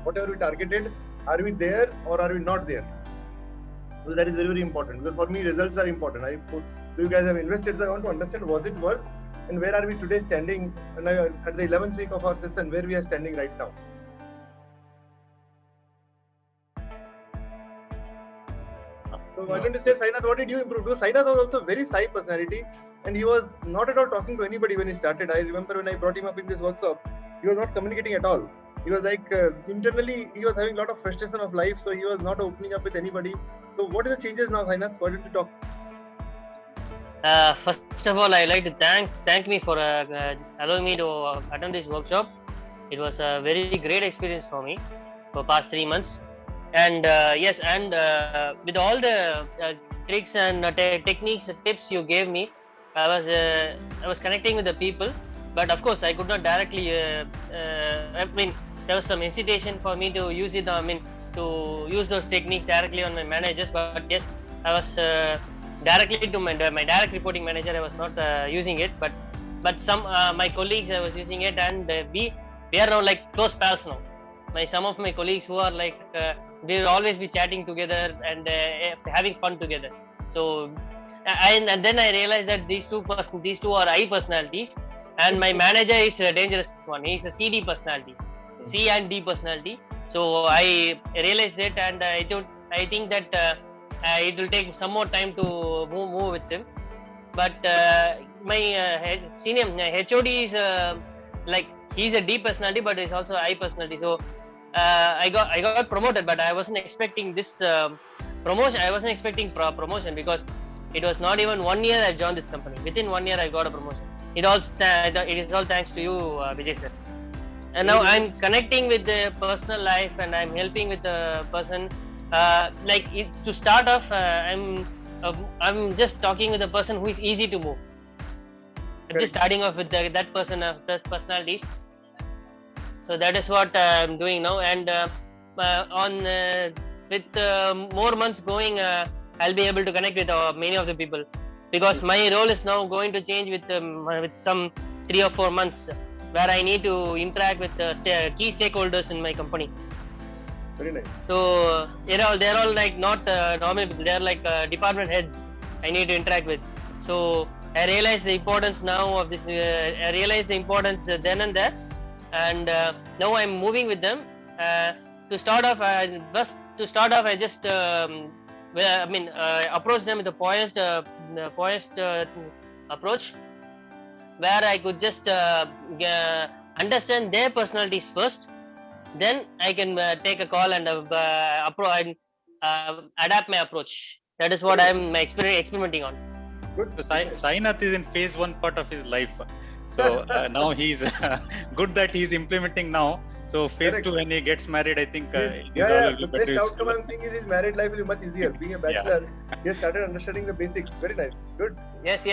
whatever we targeted, are we there or are we not there? So that is very, very important, because for me results are important. So you guys have invested, so I want to understand, was it worth, and where are we today standing, and at the 11th week of our session, where we are standing right now. So why don't you say, Sainath, what did you improve? Because Sainath was also very shy personality, and he was not at all talking to anybody when he started. I remember when I brought him up in this workshop, he was not communicating at all. He was like, internally, he was having a lot of frustration of life, so he was not opening up with anybody. So what are the changes now, Sainath? Why don't you talk? First of all, I'd like to thank me for allowing me to attend this workshop. It was a very great experience for me for past 3 months. And yes, and with all the tricks and techniques, tips you gave me, I was connecting with the people. But of course, I could not directly. I mean, there was some hesitation for me to use it. I mean, to use those techniques directly on my managers. But yes, I was directly to my direct reporting manager. I was not using it, but some my colleagues I was using it, and we are now like close pals now. Some of my colleagues who are like they will always be chatting together and having fun together. So and then I realized that these two are I personalities, and my manager is a dangerous one. He's a CD personality, C and D personality. So I realized it, and I think that it will take some more time to move with him. But my senior HOD is like he's a D personality, but he's also I personality. So I got promoted, but I wasn't expecting this promotion. I wasn't expecting promotion, because it was not even 1 year I joined this company. Within 1 year I got a promotion. It is all thanks to you, Vijay sir. And now I'm connecting with the personal life, and I'm helping with the person. To start off, I'm just talking with a person who is easy to move. I'm just starting off with that person, that personalities. So that is what I'm doing now, and with more months going, I'll be able to connect with many of the people, because my role is now going to change with some 3 or 4 months, where I need to interact with key stakeholders in my company. Very nice. So they're all like not normal people. They're like department heads I need to interact with. So I realized the importance now of this. I realized the importance then and there, and now I'm moving with them. To start off, I just approach them with a poised approach, where I could just understand their personalities first. Then I can take a call and adapt my approach. That is what I'm experimenting on. Good. So Sainath is in phase 1 part of his life. So now he's good that he's implementing now. So phase 2, when he gets married, I think the best outcome I'm seeing is his married life will be much easier. Being a bachelor, he has started understanding the basics. Very nice. Good. Yes.